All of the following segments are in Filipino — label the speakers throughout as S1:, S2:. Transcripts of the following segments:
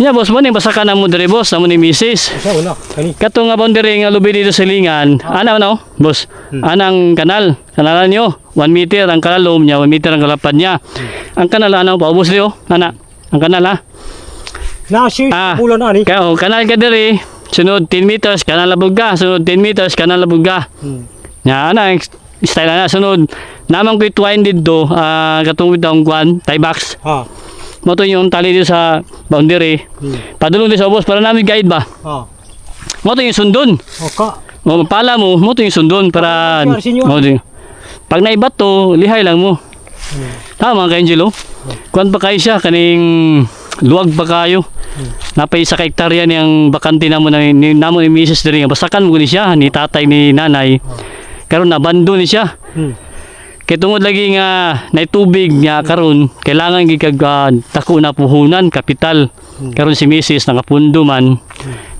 S1: Nya boss mo ni basa ka na mo diri boss, amo ni Mrs.
S2: Sa una, kani.
S1: Kato nga boundary nga lubi dito sa lingan. Ana no, boss. Anang kanal. Kanalan nyo. 1 meter ang kalalom niya, 1 meter ang kalapad niya. Ang kanal ano paubos niyo, ana. Ang kanal ha.
S2: Nasi bulan ani.
S1: Kaya kanal ka diri. Sunod 10 meters kanal labog ka. Sunod 10 meters kanal labog ka. Nya ana style na sunod. Namang ko twine dito, katong itong kwan, tie box.
S2: Ha.
S1: Mo to yung tali dito sa boundary. Padulong dito sa boss para namin guide ba.
S2: Ha.
S1: Mo to yung sundon.
S2: Oka.
S1: O pala mo to yung sundon para mo to. Pag naibat to, lihay lang mo. Tama ka Angelo. Kuan pa kayo siya kaning luwag pa kayo. Napay sa hektarya niyang bakante namo ni Mrs. diri nga basakan mo ni siya ni tatay ni nanay. Karon nabando ni siya. Kay tungod lagi nga nay tubig nya karon kailangan gigag tako na puhunan kapital. Karon si Mrs. nakapundo man.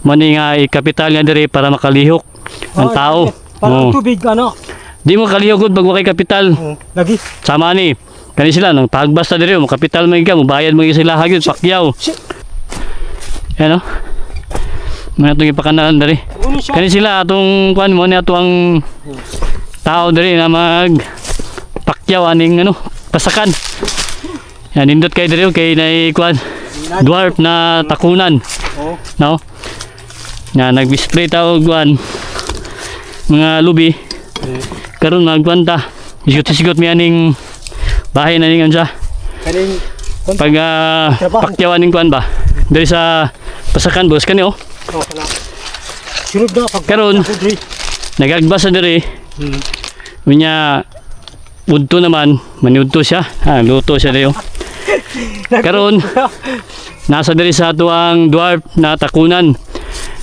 S1: Mani nga kapital niya diri para makalihok ang tao.
S2: Para tubig ano.
S1: Di mo kalihok gud pag wa kay kapital.
S2: Lagi.
S1: Sama ni kani sila nang pagbasta diri mo kapital man mo bayad mo sila hagyud pakyaw. Ano? Mga itong ipakanalan dari. Kani sila atong kuan mo ni ato ang tao dari na mag pakyaw aning ano pasakan. Yan nindot kay diri kay nay kuan dwarf na takunan. No? Na nag-display tao kuan mga lubi. Karon magkwanta. Sigot mi aning bahay na ning unsa.
S2: Kaning
S1: Pag pakyaw aning kuan ba. Dari sa pasakan boss kani oh.
S2: Sunod na pag
S1: Karon nagagbasa diri. Unya udto naman maniudto siya. Luto siya dayo. Karon nasa diri sa atuang dwarf na takunan.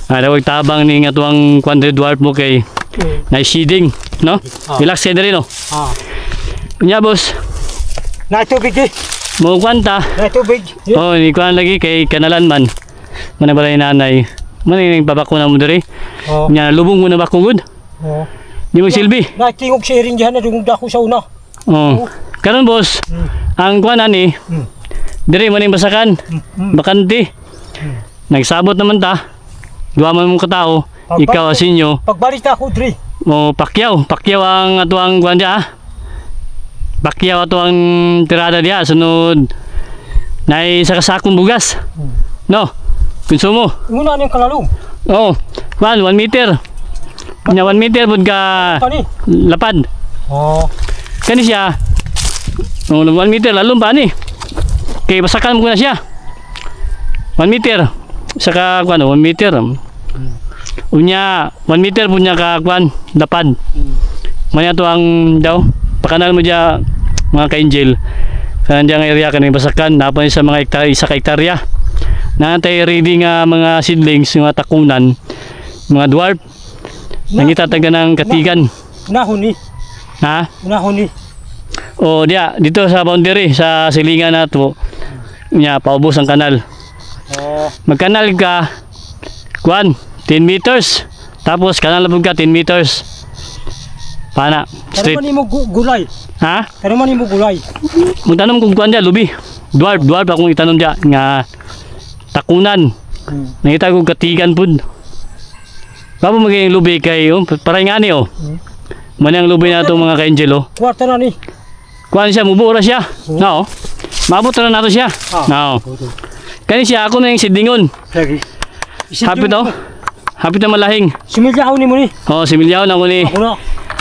S1: Dawag tabang ning atuang quandre dwarf mo kay na shading, no? Relax kay diri no. Unya boss.
S2: Na tubig di.
S1: Mo kwanta.
S2: Na tubig.
S1: Oh, ni kuan lagi kay kanalan man. Mana balay nanay. Maning babako na mo diri. Nya lubong mo na bako gud. Di mo silbi.
S2: Na tingog sharing dihan na dungog dako sa una.
S1: Karon boss, ang kuan ani. Diri maning basakan. Bakante. Nagsabot naman ta. Duwa man mo katao, ikaw asinyo.
S2: Pagbalik ta ko diri.
S1: Mo pakyaw ang atuang kuan dia. Pakyaw ato ang tirada dia sunod. Nay sa kasakong bugas. No. Konsumo.
S2: Muna ning kalalom.
S1: Oh, 1 meter. Nya 1 meter pud ka
S2: Kani.
S1: lapad. Kani siya. 1 meter lalom pa ni. Kay basakan mo na siya. 1 meter. Saka kuan 1 meter. Unya 1 meter punya ka kuan lapad. Manya to ang daw pakanal mo dia mga ka-angel. Kanang diang area kaning basakan napay sa mga hektarya. Naantay ready nga mga seedlings, mga takunan, mga dwarf. Nangita taga ng katigan.
S2: Unahon ni.
S1: Ha?
S2: Unahon ni.
S1: O dia dito sa boundary sa silingan nato. Nya paubos ang kanal. Magkanal ka kuan 10 meters. Tapos kanal labog ka 10 meters. Pana straight.
S2: Kano man imo gulay?
S1: Ha?
S2: Kano man imo gulay?
S1: Magtanom kung kuan dia lubi. Dwarf akong itanom dia nga takunan. Nangita ko katigan pud. Papo maging lubi kay para nga ni oh. Manang lubi na to mga ka-angel oh.
S2: Kwarta na ni.
S1: Kuan siya mubura siya. No. Mabot na nato siya. No. Kani siya ako na yung sidingon.
S2: Lagi.
S1: Hapit daw. Hapit na malahing.
S2: Similyaw ni mo ni.
S1: Oh, similyaw na ko ni.
S2: Ako na.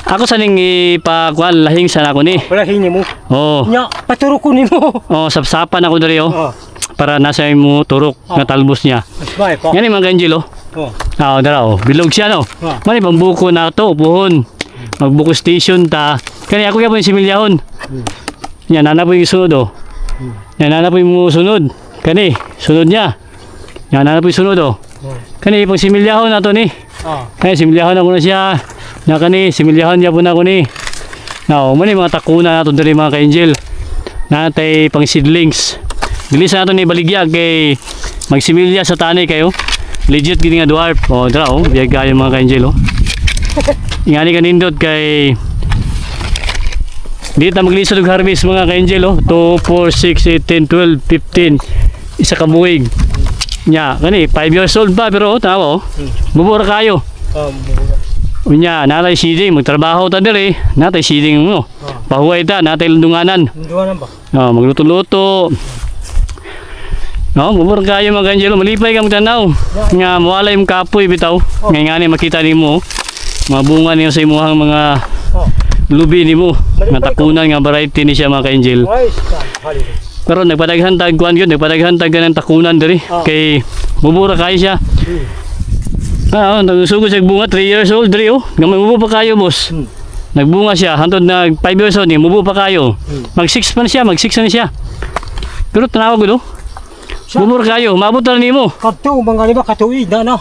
S1: Ako sa ning ipakuan lahing sa ako ni.
S2: Lahing ni mo.
S1: Oh.
S2: Nya paturo ko nimo.
S1: Oh, sapsapan ako diri oh. Para nasa mo turok nga talbos niya.
S2: Bye pa.
S1: Yan yung mga ka-angel oh. Dara oh. Bilog siya no. Mani pambuko na to puhon. Magbuko station ta. Kani ako gyapon similyahon. Nya nana po yung sunod oh. Nya nana po yung sunod. Kani sunod niya. Nya nana po yung sunod oh. Kani pang similyahon na to ni. Kani similyahon ako na siya. Nya kani similyahon niya po na ako ni. Now, mani mga takuna nato diri mga ka-angel. Natay pang seedlings. Dili sa nato ni baligya kay magsimilya sa tani kayo. Legit gini nga dwarf. Oh, dra oh, biyag kayo mga ka-angel oh. Ingani kanindot kay di ta maglisod og harvest mga ka-angel oh. 2, 4, 6, 8, 10, 12, 15. Isa ka buwig. Nya, kani 5 years old pa pero tanawa oh. Mubura kayo.
S2: Mabulay.
S1: Unya, natay siding magtrabaho ta diri, natay siding mo. Pahuway ta, natay landunganan.
S2: Hinduanan ba?
S1: Oh, magluto-luto. No, mubura kayo mga Angelo, malipay ka magtanaw. Nga mawala yung kapoy bitaw. Ngay nga ni makita nimo mga bunga niyo sa imuhang mga lubi nimo. Nga takunan nga variety ni siya mga ka-Angel.
S2: Ay, hali.
S1: Pero nagpadaghan tag kuan gyud, nagpadaghan tag ganang takunan diri kay mubura kayo siya. Nagsugod siya bunga 3 years old diri oh. Gamay mubo pa kayo boss. Nagbunga siya hantod na 5 years old ni mubo pa kayo. Mag 6 pa na siya, mag 6 na siya. Pero tanawa gud oh. Mubura kayo, maabot na nimo.
S2: Kadto mga liba katuig na na.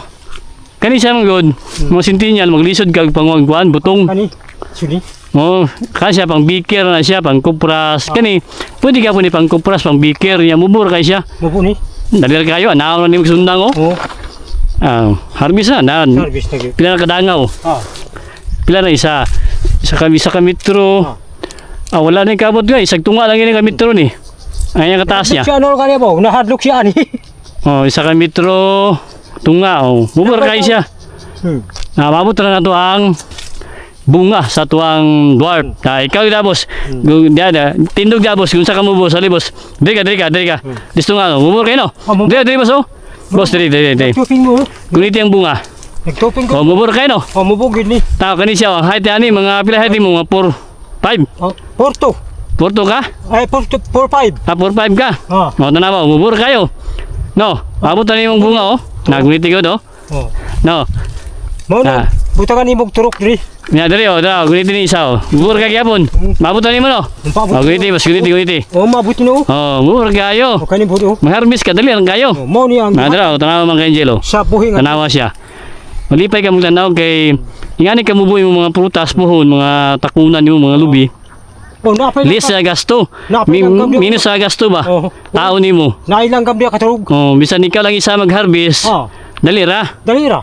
S1: Kani siya mga good. Mga sintinyan maglisod kag pangwagwan butong.
S2: Kani. Suni.
S1: Oh, kasi pang biker na siya, pang kupras. Kani, pwede ka po ni pang kupras, pang biker niya, mubura kayo siya.
S2: Mabuni.
S1: Dali kayo, anaw na ni magsundang oh.
S2: Oh.
S1: Harbis na.
S2: Service na gyud.
S1: Pila na kadangaw. Pila na isa. Isa ka metro. Wala na yung kabot nga, isang tunga lang yun yung metro ni. Ayan yung kataas niya.
S2: Siya ano kanya ba? Nahadlok siya ni.
S1: Oh, isa ka metro, tunga oh. Mubura kayo siya. Mabot na to ang bunga sa tuang dwarf. Ikaw yung boss. Tindog na boss. Kung sa ka mo boss, ali boss. Diri ka. Disto nga, mumura kayo no? Diri boss oh. Boss, diri.
S2: Nagtuping mo.
S1: Kuniti ang bunga.
S2: Nagtuping ko.
S1: Oh, mumura kayo no?
S2: Mubugid ni.
S1: Tao kani siya, height ani mga pila height mo mga 4, 5.
S2: Porto.
S1: Porto ka?
S2: Ay, 4-5.
S1: 4, 5 ka.
S2: Ah.
S1: Oh, tanawa, mumura kayo. No, abot na yung bunga oh. Naguniti ko do.
S2: Oh.
S1: No.
S2: Mo na. Butakan ni mong turok diri.
S1: Nya diri oh, guniti ni isa oh. Mumura ka gyapon. Mabot na nimo no. Oh, guniti, mas guniti.
S2: Oh, mabuti no.
S1: Oh, mumura kayo.
S2: O kani budo.
S1: Maharbis ka dali lang kayo.
S2: Mo ni ang
S1: Madra, tanawa man kay Angelo.
S2: sa buhing.
S1: Tanawa siya. Malipay ka mong tanaw kay ingani ka mubuhi mo mga prutas pohon, mga takunan mo, mga lubi.
S2: Oh, napay.
S1: Less sa gasto. Minus sa gasto ba?
S2: Oh.
S1: Tao nimo.
S2: Nailang gabi katurog.
S1: Oh, bisan ikaw lang isa mag-harvest. Dali ra.
S2: Dalira.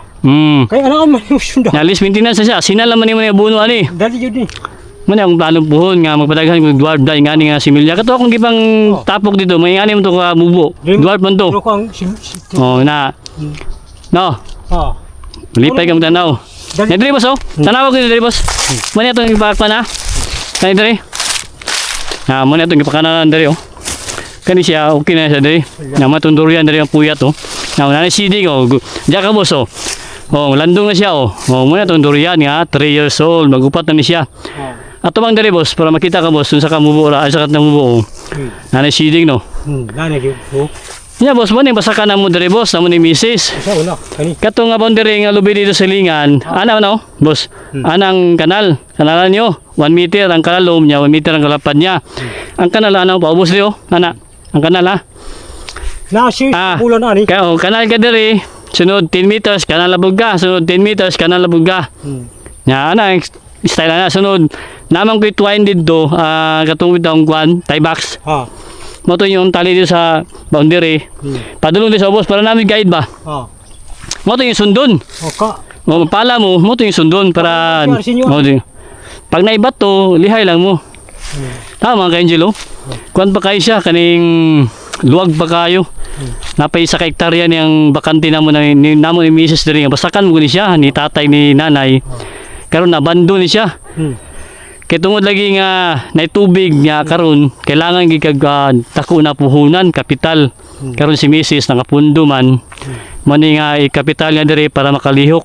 S1: Kay
S2: ana man yung sunda.
S1: Na list maintenance na siya. Sinala man nimo ni buno ani.
S2: Dali jud ni.
S1: Man ang planong puhon nga magpadaghan kog dwarf dai ngani nga similya. Kato akong gipang tapok dito, may ngani mo to ka mubo. Dwarf man to.
S2: Turok ang
S1: Oh, na. No. Lipay kang tanaw. Yan dali boss oh. Tanaw ko dali boss. Mani atong ipakpa na. Kani dali. Mani atong ipakana dali oh. Kani siya okay na siya dali. Na matundurian dali ang puyat oh. Na nana siding oh. Diya ka boss oh. Oh, landong na siya oh. Oh, muna atong durian nga 3 years old, magupat na ni siya. Ato bang dali boss para makita ka boss sa kamubo ra, sa kat na mubo oh. Nana siding no.
S2: Nana gyud. Oh.
S1: Yeah, boss, mo ni basa ka na mo diri boss, namo ni Mrs.
S2: Sa una kani.
S1: Kato nga boundary nga lubi dito sa lingan. Ana no, boss. Anang kanal. Kanalan nyo. 1 meter ang kalalom niya, 1 meter ang kalapad niya. Ang kanal ano paubos niyo, ana. Ang kanal ha.
S2: Na si bulan ani.
S1: Kanal ka diri. Sunod 10 meters kanal labog ka. Sunod 10 meters kanal labog ka. Nya ana style na sunod. Namang ko twine dito, katong bitong kwan, tie box. Mo to yung tali dito sa boundary. Padulong din sa boss para namin guide ba. Mo to yung sundon.
S2: Oka.
S1: Mo pala mo to yung sundon para mo din. Pag naibat to, lihay lang mo. Tama ka Angelo. Kuan pa kayo siya kaning luwag pa kayo. Napay sa hektarya niyang bakante namo ni Mrs. diri nga basakan mo ni siya ni tatay ni nanay. Karon nabando ni siya. Kay tungod lagi nga nay tubig nga karon kailangan gikag tako na puhunan kapital. Karon si Mrs. nakapundo man. Mani nga kapital nga diri para makalihok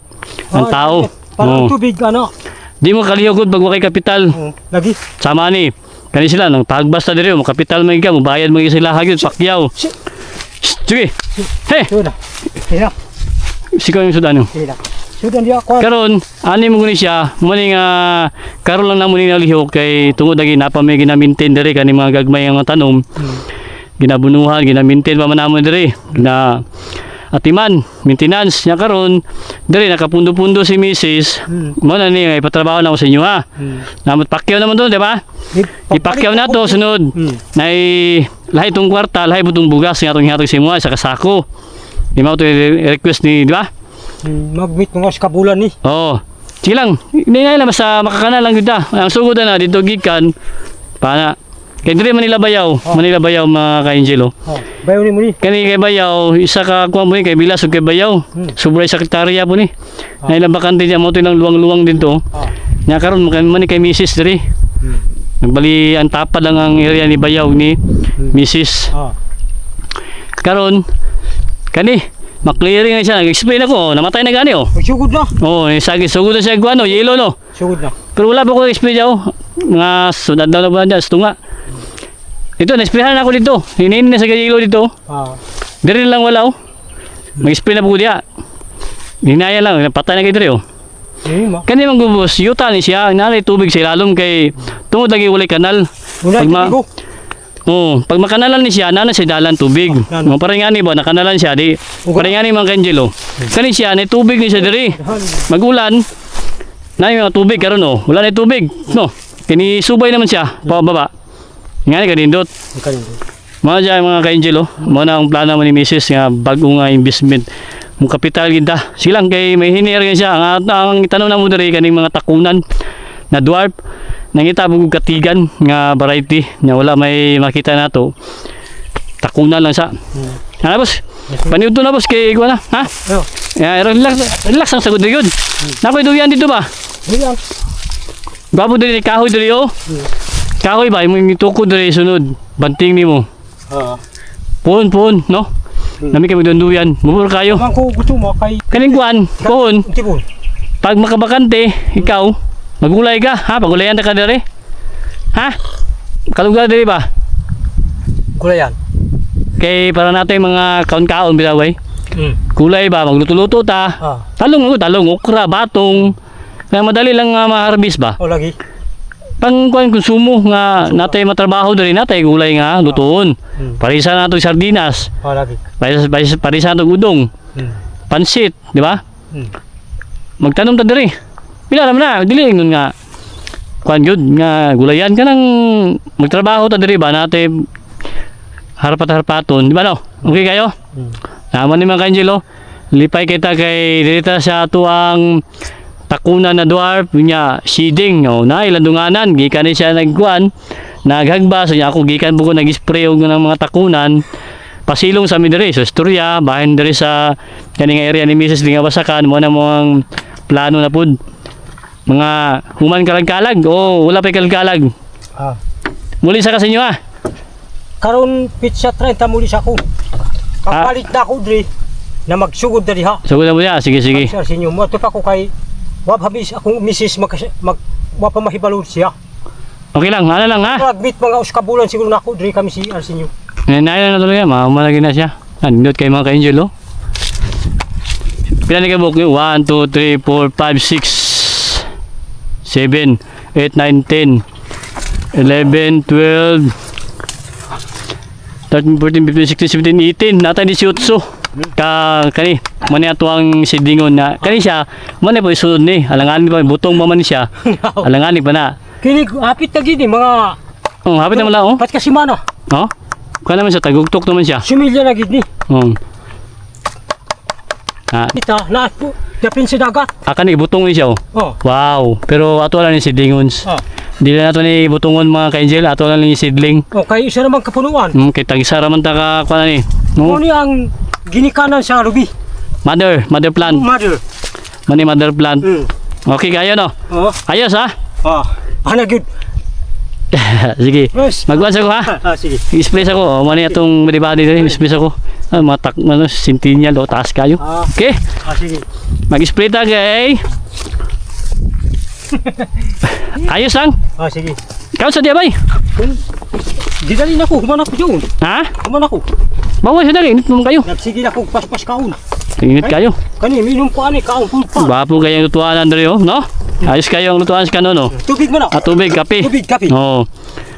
S1: ang tao.
S2: Para tubig ano.
S1: Di mo kalihok gud pag wakay kapital.
S2: Lagi.
S1: Sama ni kani sila nang pagbasta diri mo kapital man ka mo bayad man sila hagyud pakyaw. Sige. Hey.
S2: Sudah. Hira.
S1: Sikaw yung sudan
S2: Hira. Sudan dia ko.
S1: Karon ani mo guni siya muni nga karon lang namo ni nalihok kay tungod lagi napa may gina-maintain diri kani mga gagmay nga tanom. Ginabunuhan, gina-maintain pa man namo diri. Na atiman, maintenance nya karon diri nakapundo-pundo si Mrs. Mo na ni ipatrabaho na ko sa inyo ha. Namot pakyaw naman doon, di ba? Ipakyaw na to sunod. Nay lahi tong kwarta, lahi butong bugas nga tong hatag sa imo sa kasako. Di mo to request ni, di ba?
S2: Magmeet mga sa kabulan ni.
S1: Oo. Sige lang. Hindi na lang basta makakana lang gud ta. Ang sugod na dito gikan para Kay dire Manila Bayaw, Manila Bayaw mga ka-Angel oh.
S2: Oh, bayo ni mo ni.
S1: Kani kay Bayaw, isa ka kuha mo ni kay Bilas ug kay Bayaw. Sobra sekretarya po ni. Na ilang bakante diya mo tinang luwang-luwang din to.
S2: Ah.
S1: Nya karon man ni kay Mrs. dire. Nagbali ang tapad lang ang area ni Bayaw ni Mrs.
S2: Ah.
S1: Karon kani maklearing na siya. Nag-explain ako, namatay na gani oh.
S2: Sugod na.
S1: Oh, sagi sugod na siya guano, yelo no.
S2: Sugod na.
S1: Pero wala pa ko explain daw. Mga sunod daw na ba dyan, tunga. Ito, na-explain na ako dito. Hinahin na sa yelo dito.
S2: Ah.
S1: Dire lang wala oh. Mag-explain na po diya. Hinaya lang, napatay na kayo dire oh.
S2: Ma.
S1: Kani mang gubos, yuta ni siya, nanay tubig sa ilalom kay tungod lagi walay kanal.
S2: Wala
S1: Pag oh, pag makanalan ni siya, nana siya dalan tubig.
S2: Nana.
S1: Parang ba nakanalan siya di. Parang ngani mga kanjelo. Kani siya na tubig ni siya diri. Magulan. Na yung mga tubig karon oh. Wala na tubig, no. Kini subay naman siya, pababa. Ngani kanindot. Mga dyan mga ka-Angel oh. Mo na ang plano mo ni Mrs. nga bago nga investment mong kapital ginta. Silang kay may hinir siya ang tanong na mo diri kaning mga takunan na dwarf nangita bug katigan nga variety nya wala may makita nato. Takunan lang sa. Ano boss? Paniud to na boss kay iguana, ha?
S2: Yo.
S1: Ya, relax ang sagod gyud. Nakoy duyan dito ba?
S2: Diyan.
S1: Babo diri kahoy diri oh. Kahoy ba imong tuko diri sunod. Banting nimo.
S2: Ah.
S1: Pun, no? Nami kami dunduyan. Mumur kayo.
S2: Mang ko gusto mo kay
S1: Kaning kuan, pohon.
S2: Tibon.
S1: Pag makabakante, ikaw, magulay ka, ha? Pagulayan ka dere. Ha? Kalugad dere ba?
S2: Kulayan.
S1: Kay para nato yung mga kaon-kaon bitaway. Kulay ba, magluto-luto ta.
S2: Ah.
S1: Talong, okra, batong. Kaya madali lang ma-harvest ba?
S2: O lagi.
S1: Pang kuan konsumo nga natay matrabaho diri natay gulay nga lutoon. Parisa nato sardinas.
S2: O lagi.
S1: Parisa nato udong. Pansit, di ba? Magtanom ta diri. Pila naman na, dili ngun nga kuan gyud nga gulayan ka nang magtrabaho ta diri ba natay harapat-harapaton, di ba no? Okay kayo? Naman ni mga kanjelo, lipay kita kay dirita sa ato ang takunan na dwarf nya seeding no na ilang dunganan gikan ni siya nagkuan naghagba so nya ako gikan buko nag-spray og ng mga takunan pasilong sa mi diri so istorya bahin diri sa kaning area ni Mrs. Linga Basakan mo na mo ang plano na pud mga human kalag-kalag wala pa kalag-kalag
S2: Ah.
S1: muli sa kasinyo ha
S2: Karon pizza 30 muli sa ako. Papalit na ako diri na magsugod diri ha.
S1: so mo ya sige
S2: Sa sinyo mo to pa ko kay wap habis akong misis mag wa pa mahibalo siya.
S1: okay lang ano lang ha
S2: Mag-meet mga uskabulan siguro na ako diri kami si Arsenio.
S1: Nanay na tuloy mamalagi na siya. Nindot kay mga ka-Angel oh. Pila ni kabuk niyo? 1, 2, 3, 4, 5, 6 7, 8, 9, 10 11, 12 13, 14, 15, 16, 17, 18 natay 18 kani mani ato ang sidingon na kani siya mani po isunod ni alanganin pa butong pa man siya alanganin pa na
S2: Kini hapit na gini mga
S1: hapit naman lang oh
S2: pat kasi mana.
S1: kaya naman siya tagugtok naman siya
S2: Sumilya na gid ni. Kita na po dapin sa dagat.
S1: Akan ibutong ni siya oh.
S2: Oh.
S1: Wow, pero ato lang ni sidlingons. Di na nato ni butungon mga ka-Angel, ato lang ni sidling.
S2: O kay isa naman kapunuan.
S1: Kay tag-isa raman ta ka kuan ni. No?
S2: Ano ni ang ginikanan sa ruby?
S1: Mother plant.
S2: Mother.
S1: Mani mother plant. Okay kayo no?
S2: Oh.
S1: Ayos ha?
S2: Ana good.
S1: Sige.
S2: Yes.
S1: Magwas ako ha.
S2: Sige.
S1: I-spray ako. Mani atong medibody diri, i-spray ako. Matak centennial o taas kayo. Okay.
S2: Sige.
S1: Mag-spray ta kay. Ayos lang.
S2: Sige.
S1: Kau sa diabay.
S2: Didali na ko, human ako doon.
S1: Ha?
S2: Human ako.
S1: Bawa siya dali, init mo kayo.
S2: Nagsige na ko paspas kaon.
S1: Init kayo.
S2: Kani minum ko ani kaon full pa.
S1: Bapo kayong lutuan Andre oh, no? Ayos kayo ang lutuan sa kanon no?
S2: Tubig mo na.
S1: Tubig, kape.
S2: Tubig, kape.
S1: Oo.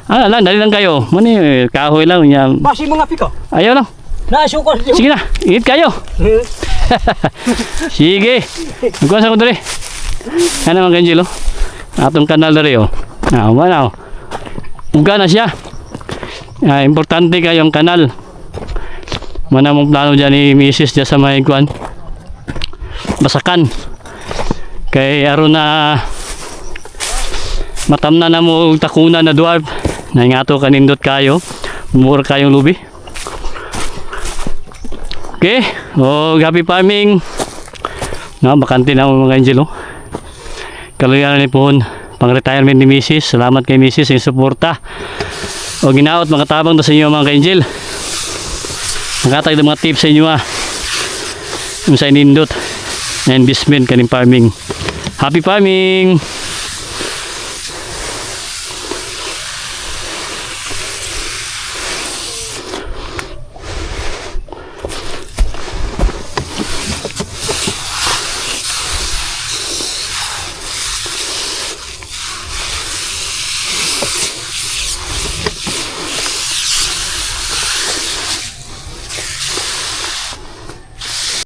S1: Lang, dali lang kayo. Mani, kahoy lang. Yan.
S2: Basi mga pika.
S1: Ayaw lang.
S2: Naasukal.
S1: Sige na, init kayo. Sige. Magkuhan sa ko dali. Ano mga kanjil oh. Atong kanal dali oh. Wala oh. Uga na siya. Importante kayong kanal. Mana mong plano dyan ni Mrs. dyan sa may kuhan. Basakan. Kay aron na matamna na mo takunan na dwarf. Naingato kanindot kayo. Mura kayong lubi. Okay. Happy farming. Bakante na mga angel. Kaluyan ni pohon. Pang-retirement ni Mrs. Salamat kay Mrs. sa suporta. Ginaot mga tabang to sa inyo mga ka-angel. Nakatag ng mga tips sa inyo Yung sa inindot. And investment kaning farming. Happy farming!